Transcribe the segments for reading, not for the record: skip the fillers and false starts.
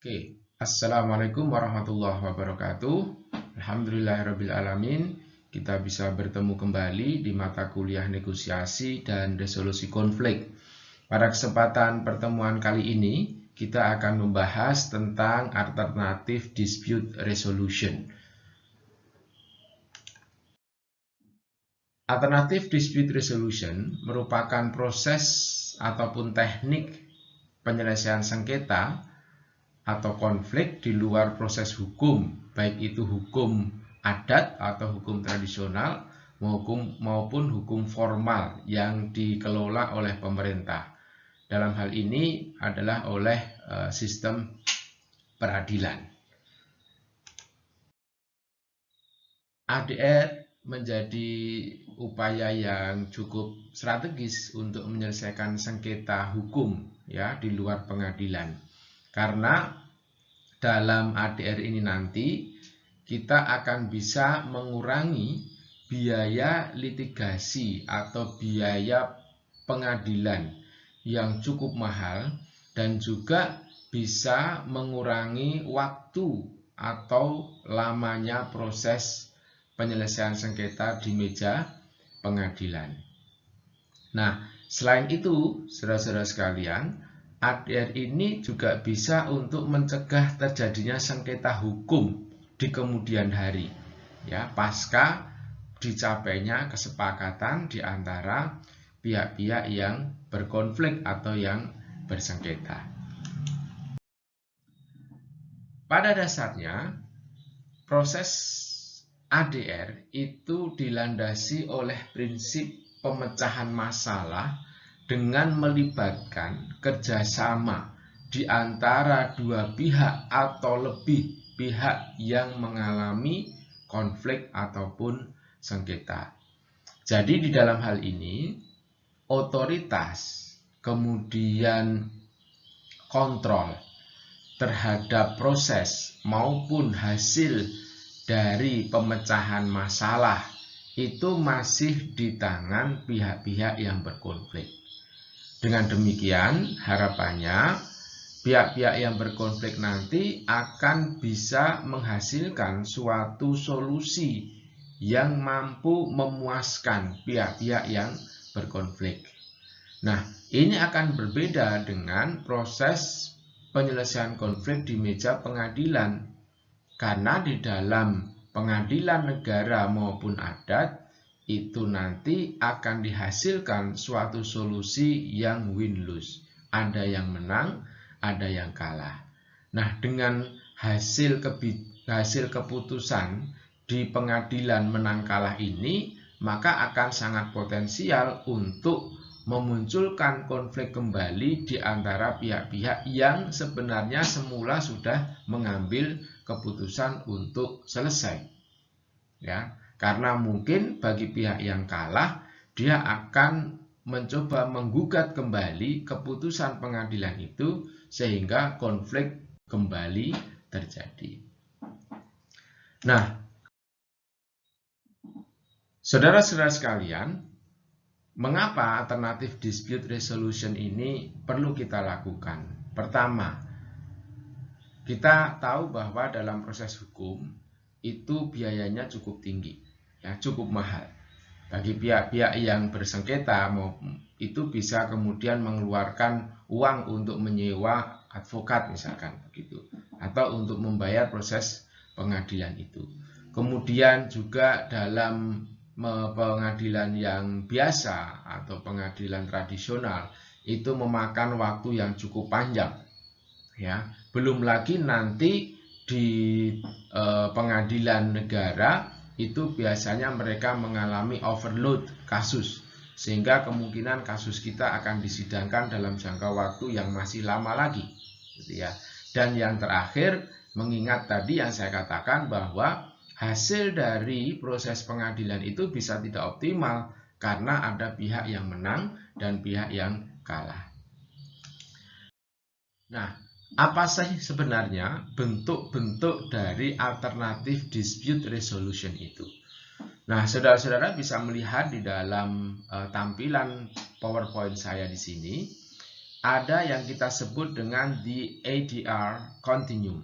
Oke, Assalamualaikum warahmatullahi wabarakatuh. Alhamdulillahirrabbilalamin. Kita bisa bertemu kembali di mata kuliah negosiasi dan resolusi konflik. Pada kesempatan pertemuan kali ini, kita akan membahas tentang alternatif dispute resolution. Alternatif dispute resolution merupakan proses ataupun teknik penyelesaian sengketa atau konflik di luar proses hukum, baik itu hukum adat atau hukum tradisional maupun hukum formal yang dikelola oleh pemerintah. Dalam hal ini adalah oleh sistem peradilan. ADR menjadi upaya yang cukup strategis untuk menyelesaikan sengketa hukum ya di luar pengadilan. Karena dalam ADR ini nanti kita akan bisa mengurangi biaya litigasi atau biaya pengadilan yang cukup mahal dan juga bisa mengurangi waktu atau lamanya proses penyelesaian sengketa di meja pengadilan. Nah, selain itu, saudara-saudara sekalian, ADR ini juga bisa untuk mencegah terjadinya sengketa hukum di kemudian hari, ya, pasca dicapainya kesepakatan di antara pihak-pihak yang berkonflik atau yang bersengketa. Pada dasarnya, proses ADR itu dilandasi oleh prinsip pemecahan masalah dengan melibatkan kerjasama di antara dua pihak atau lebih pihak yang mengalami konflik ataupun sengketa. Jadi di dalam hal ini, otoritas kemudian kontrol terhadap proses maupun hasil dari pemecahan masalah itu masih di tangan pihak-pihak yang berkonflik. Dengan demikian, harapannya pihak-pihak yang berkonflik nanti akan bisa menghasilkan suatu solusi yang mampu memuaskan pihak-pihak yang berkonflik. Nah, ini akan berbeda dengan proses penyelesaian konflik di meja pengadilan. Karena di dalam pengadilan negara maupun adat, itu nanti akan dihasilkan suatu solusi yang win-lose. Ada yang menang, ada yang kalah. Nah, dengan hasil keputusan di pengadilan menang kalah ini, maka akan sangat potensial untuk memunculkan konflik kembali di antara pihak-pihak yang sebenarnya semula sudah mengambil keputusan untuk selesai. Ya, karena mungkin bagi pihak yang kalah, dia akan mencoba menggugat kembali keputusan pengadilan itu sehingga konflik kembali terjadi. Nah, saudara-saudara sekalian, mengapa alternatif dispute resolution ini perlu kita lakukan? Pertama, kita tahu bahwa dalam proses hukum itu biayanya cukup tinggi, ya, cukup mahal. Bagi pihak-pihak yang bersengketa itu bisa kemudian mengeluarkan uang untuk menyewa advokat misalkan begitu, atau untuk membayar proses pengadilan itu. Kemudian juga dalam pengadilan yang biasa atau pengadilan tradisional itu memakan waktu yang cukup panjang, ya. Belum lagi nanti di pengadilan negara itu biasanya mereka mengalami overload kasus, sehingga kemungkinan kasus kita akan disidangkan dalam jangka waktu yang masih lama lagi, gitu ya. Dan yang terakhir, mengingat tadi yang saya katakan bahwa hasil dari proses pengadilan itu bisa tidak optimal karena ada pihak yang menang dan pihak yang kalah. Nah, apa sih sebenarnya bentuk-bentuk dari alternatif dispute resolution itu? Nah, saudara-saudara bisa melihat di dalam tampilan PowerPoint saya di sini, ada yang kita sebut dengan the ADR continuum,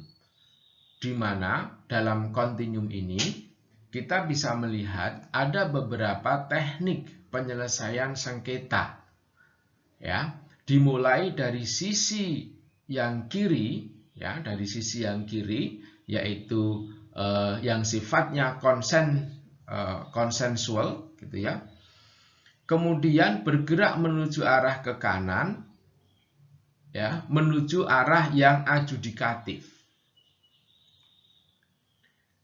di mana dalam continuum ini kita bisa melihat ada beberapa teknik penyelesaian sengketa. Ya, dimulai dari sisi yang kiri, ya, dari sisi yang kiri, yaitu yang sifatnya konsensual, gitu ya. Kemudian bergerak menuju arah ke kanan, ya, menuju arah yang adjudikatif,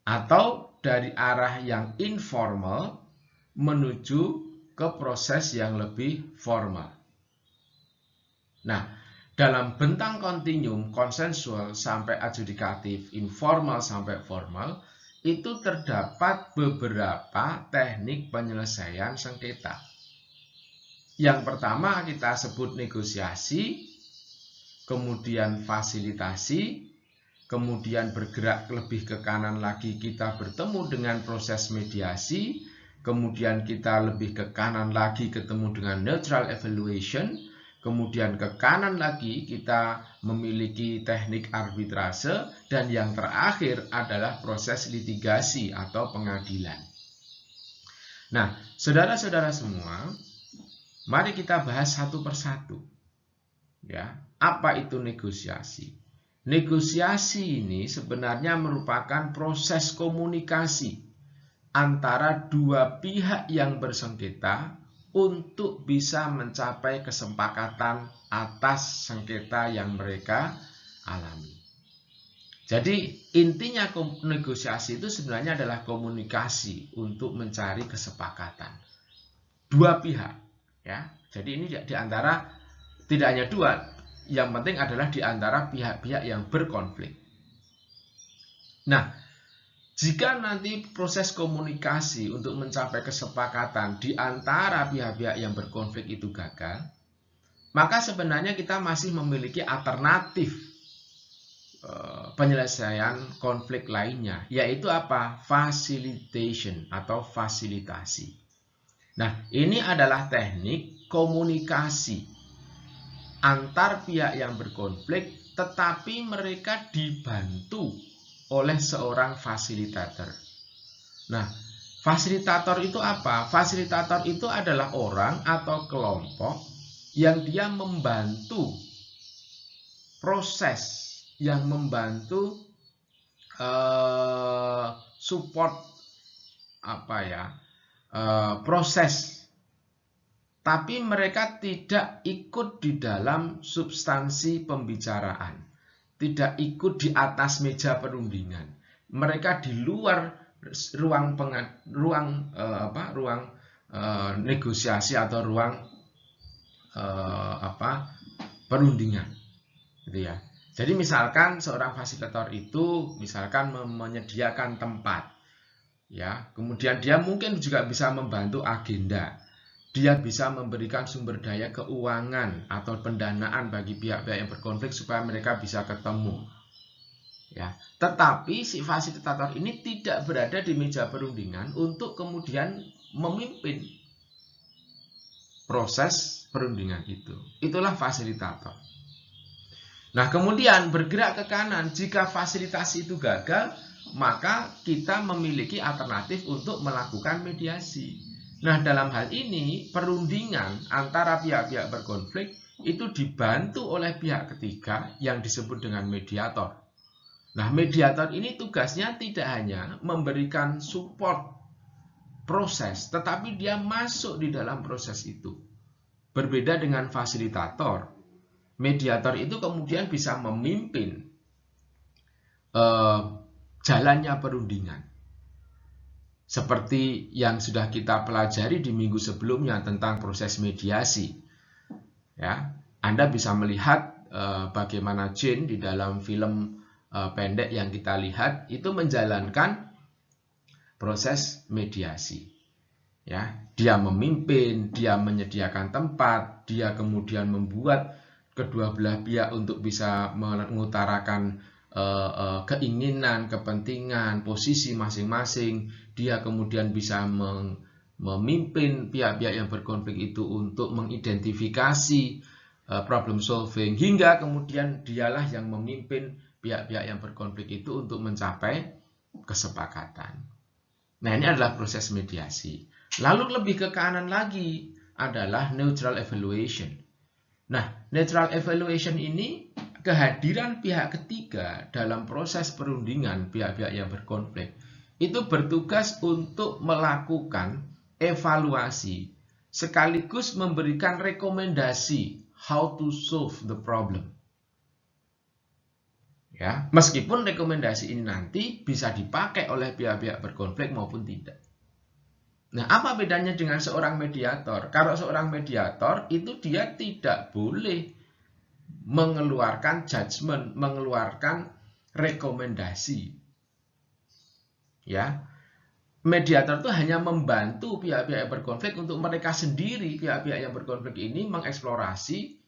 atau dari arah yang informal menuju ke proses yang lebih formal. Nah, dalam bentang kontinuum konsensual sampai adjudikatif, informal sampai formal, itu terdapat beberapa teknik penyelesaian sengketa. Yang pertama kita sebut negosiasi, kemudian fasilitasi, kemudian bergerak lebih ke kanan lagi kita bertemu dengan proses mediasi, kemudian kita lebih ke kanan lagi ketemu dengan neutral evaluation, kemudian ke kanan lagi kita memiliki teknik arbitrase, dan yang terakhir adalah proses litigasi atau pengadilan. Nah, saudara-saudara semua, mari kita bahas satu persatu. Ya, apa itu negosiasi? Negosiasi ini sebenarnya merupakan proses komunikasi antara dua pihak yang bersengketa untuk bisa mencapai kesepakatan atas sengketa yang mereka alami. Jadi intinya negosiasi itu sebenarnya adalah komunikasi untuk mencari kesepakatan dua pihak, ya. Jadi ini di antara, tidak hanya dua, yang penting adalah di antara pihak-pihak yang berkonflik. Nah, jika nanti proses komunikasi untuk mencapai kesepakatan di antara pihak-pihak yang berkonflik itu gagal, maka sebenarnya kita masih memiliki alternatif penyelesaian konflik lainnya, yaitu apa? Facilitation atau fasilitasi. Nah, ini adalah teknik komunikasi antar pihak yang berkonflik, tetapi mereka dibantu oleh seorang fasilitator. Nah, fasilitator itu apa? Fasilitator itu adalah orang atau kelompok yang dia membantu proses, yang membantu support proses, tapi mereka tidak ikut di dalam substansi pembicaraan, tidak ikut di atas meja perundingan. Mereka di luar ruang negosiasi atau ruang perundingan, gitu ya. Jadi misalkan seorang fasilitator itu misalkan menyediakan tempat, ya, kemudian dia mungkin juga bisa membantu agenda. Dia bisa memberikan sumber daya keuangan atau pendanaan bagi pihak-pihak yang berkonflik supaya mereka bisa ketemu. Ya, tetapi si fasilitator ini tidak berada di meja perundingan untuk kemudian memimpin proses perundingan itu. Itulah fasilitator. Nah, kemudian bergerak ke kanan. Jika fasilitasi itu gagal, maka kita memiliki alternatif untuk melakukan mediasi. Nah, dalam hal ini perundingan antara pihak-pihak berkonflik itu dibantu oleh pihak ketiga yang disebut dengan mediator. Nah, mediator ini tugasnya tidak hanya memberikan support proses, tetapi dia masuk di dalam proses itu. Berbeda dengan fasilitator, mediator itu kemudian bisa memimpin jalannya perundingan. Seperti yang sudah kita pelajari di minggu sebelumnya tentang proses mediasi. Ya, Anda bisa melihat bagaimana Jane di dalam film pendek yang kita lihat itu menjalankan proses mediasi. Ya, dia memimpin, dia menyediakan tempat, dia kemudian membuat kedua belah pihak untuk bisa mengutarakan keinginan, kepentingan, posisi masing-masing. Dia kemudian bisa memimpin pihak-pihak yang berkonflik itu untuk mengidentifikasi problem solving, hingga kemudian dialah yang memimpin pihak-pihak yang berkonflik itu untuk mencapai kesepakatan. Nah, ini adalah proses mediasi. Lalu lebih ke kanan lagi adalah neutral evaluation. Nah, neutral evaluation ini kehadiran pihak ketiga dalam proses perundingan pihak-pihak yang berkonflik itu bertugas untuk melakukan evaluasi sekaligus memberikan rekomendasi how to solve the problem. Ya, meskipun rekomendasi ini nanti bisa dipakai oleh pihak-pihak berkonflik maupun tidak. Nah, apa bedanya dengan seorang mediator? Kalau seorang mediator itu dia tidak boleh mengeluarkan judgement, mengeluarkan rekomendasi. Ya, mediator itu hanya membantu pihak-pihak yang berkonflik untuk mereka sendiri, pihak-pihak yang berkonflik ini mengeksplorasi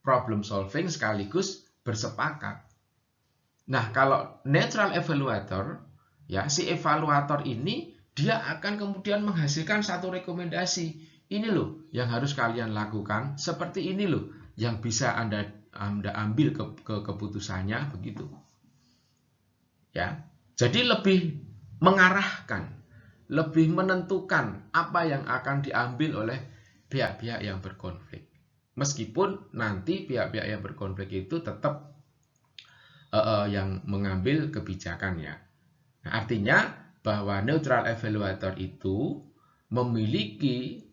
problem solving sekaligus bersepakat. Nah, kalau neutral evaluator, ya, si evaluator ini dia akan kemudian menghasilkan satu rekomendasi. Ini loh yang harus kalian lakukan, seperti ini loh yang bisa Anda ambil keputusannya, begitu. Ya. Jadi lebih mengarahkan, lebih menentukan apa yang akan diambil oleh pihak-pihak yang berkonflik. Meskipun nanti pihak-pihak yang berkonflik itu tetap yang mengambil kebijakannya. Nah, artinya bahwa neutral evaluator itu memiliki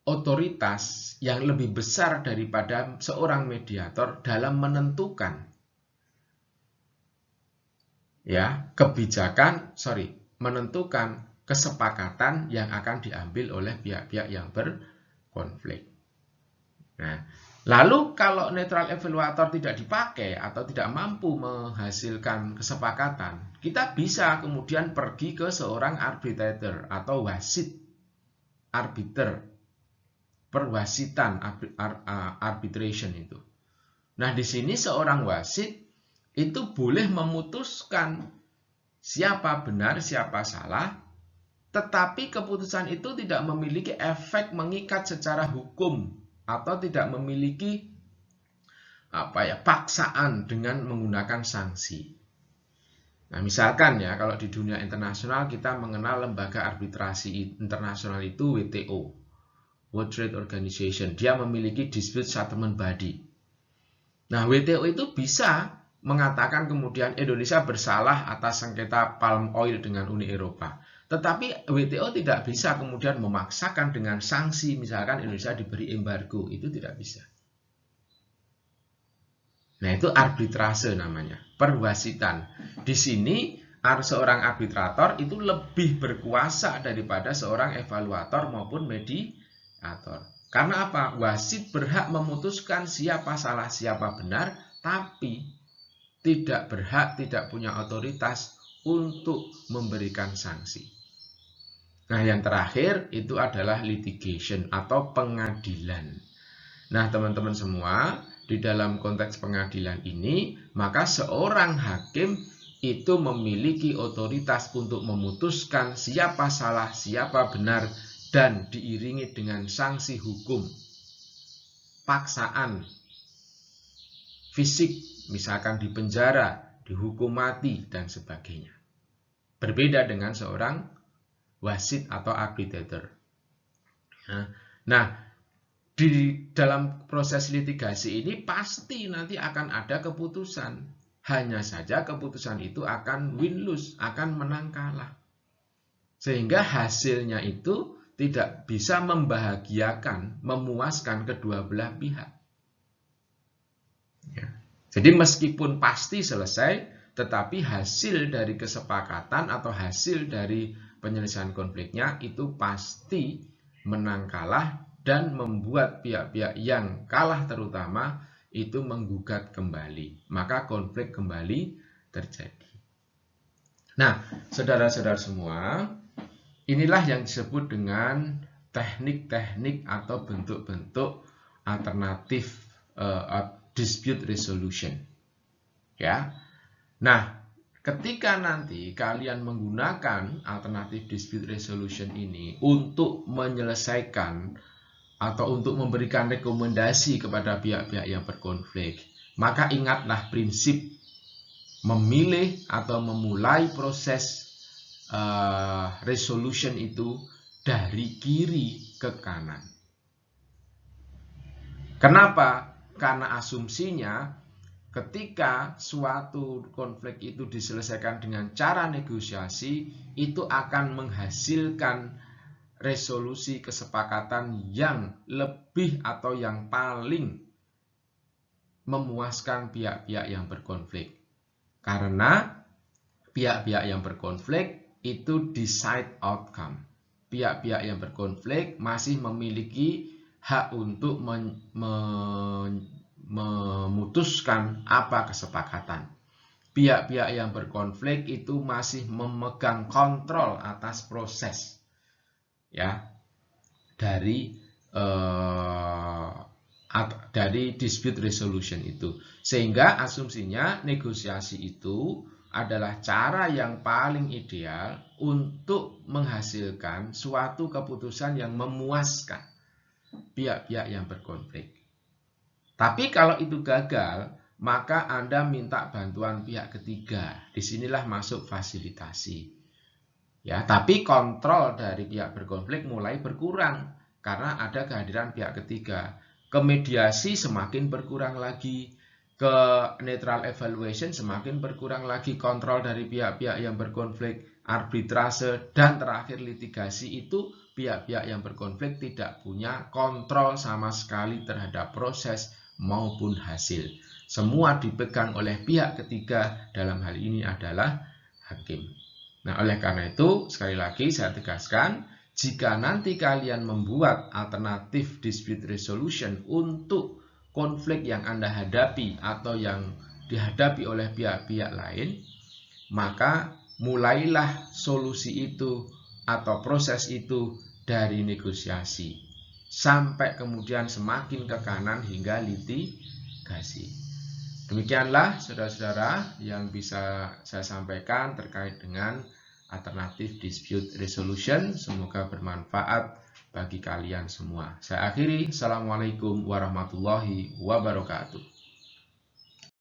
otoritas yang lebih besar daripada seorang mediator dalam menentukan menentukan kesepakatan yang akan diambil oleh pihak-pihak yang berkonflik. Nah, lalu kalau neutral evaluator tidak dipakai atau tidak mampu menghasilkan kesepakatan, kita bisa kemudian pergi ke seorang arbitrator atau wasit, arbiter, perwasitan, arbitration itu. Nah, di sini seorang wasit itu boleh memutuskan siapa benar, siapa salah, tetapi keputusan itu tidak memiliki efek mengikat secara hukum atau tidak memiliki paksaan dengan menggunakan sanksi. Nah, misalkan ya, kalau di dunia internasional kita mengenal lembaga arbitrasi internasional itu WTO, World Trade Organization. Dia memiliki dispute settlement body. Nah, WTO itu bisa mengatakan kemudian Indonesia bersalah atas sengketa palm oil dengan Uni Eropa. Tetapi WTO tidak bisa kemudian memaksakan dengan sanksi, misalkan Indonesia diberi embargo, itu tidak bisa. Nah, itu arbitrase namanya, perwasitan. Di sini seorang arbitrator itu lebih berkuasa daripada seorang evaluator maupun mediator. Karena apa? Wasit berhak memutuskan siapa salah, siapa benar, tapi tidak berhak, tidak punya otoritas untuk memberikan sanksi. Nah, yang terakhir itu adalah litigation atau pengadilan. Nah, teman-teman semua, di dalam konteks pengadilan ini, maka seorang hakim itu memiliki otoritas untuk memutuskan siapa salah, siapa benar, dan diiringi dengan sanksi hukum, paksaan, fisik, misalkan dipenjara, dihukum mati, dan sebagainya. Berbeda dengan seorang wasit atau arbitrator. Nah, di dalam proses litigasi ini pasti nanti akan ada keputusan. Hanya saja keputusan itu akan win-lose, akan menang kalah. Sehingga hasilnya itu tidak bisa membahagiakan, memuaskan kedua belah pihak. Ya. Jadi meskipun pasti selesai, tetapi hasil dari kesepakatan atau hasil dari penyelesaian konfliknya itu pasti menang kalah dan membuat pihak-pihak yang kalah terutama itu menggugat kembali. Maka konflik kembali terjadi. Nah, saudara-saudara semua, inilah yang disebut dengan teknik-teknik atau bentuk-bentuk alternatif dispute resolution. Ya. Nah, ketika nanti kalian menggunakan alternatif dispute resolution ini untuk menyelesaikan atau untuk memberikan rekomendasi kepada pihak-pihak yang berkonflik, maka ingatlah prinsip memilih atau memulai proses resolution itu dari kiri ke kanan. Kenapa? Karena asumsinya ketika suatu konflik itu diselesaikan dengan cara negosiasi, itu akan menghasilkan resolusi kesepakatan yang lebih atau yang paling memuaskan pihak-pihak yang berkonflik. Karena pihak-pihak yang berkonflik itu decide outcome. Pihak-pihak yang berkonflik masih memiliki hak untuk memutuskan apa kesepakatan. Pihak-pihak yang berkonflik itu masih memegang kontrol atas proses ya dari dispute resolution itu. Sehingga asumsinya negosiasi itu adalah cara yang paling ideal untuk menghasilkan suatu keputusan yang memuaskan pihak-pihak yang berkonflik. Tapi kalau itu gagal, maka Anda minta bantuan pihak ketiga. Disinilah masuk fasilitasi. Ya, tapi kontrol dari pihak berkonflik mulai berkurang karena ada kehadiran pihak ketiga. Ke mediasi semakin berkurang lagi, ke netral evaluation semakin berkurang lagi kontrol dari pihak-pihak yang berkonflik, arbitrase, dan terakhir litigasi itu pihak-pihak yang berkonflik tidak punya kontrol sama sekali terhadap proses maupun hasil. Semua dipegang oleh pihak ketiga, dalam hal ini adalah hakim. Nah, oleh karena itu, sekali lagi saya tegaskan, jika nanti kalian membuat alternatif dispute resolution untuk konflik yang Anda hadapi atau yang dihadapi oleh pihak-pihak lain, maka mulailah solusi itu atau proses itu dari negosiasi sampai kemudian semakin ke kanan hingga litigasi. Demikianlah saudara-saudara yang bisa saya sampaikan terkait dengan alternatif dispute resolution. Semoga bermanfaat bagi kalian semua. Saya akhiri. Assalamualaikum warahmatullahi wabarakatuh.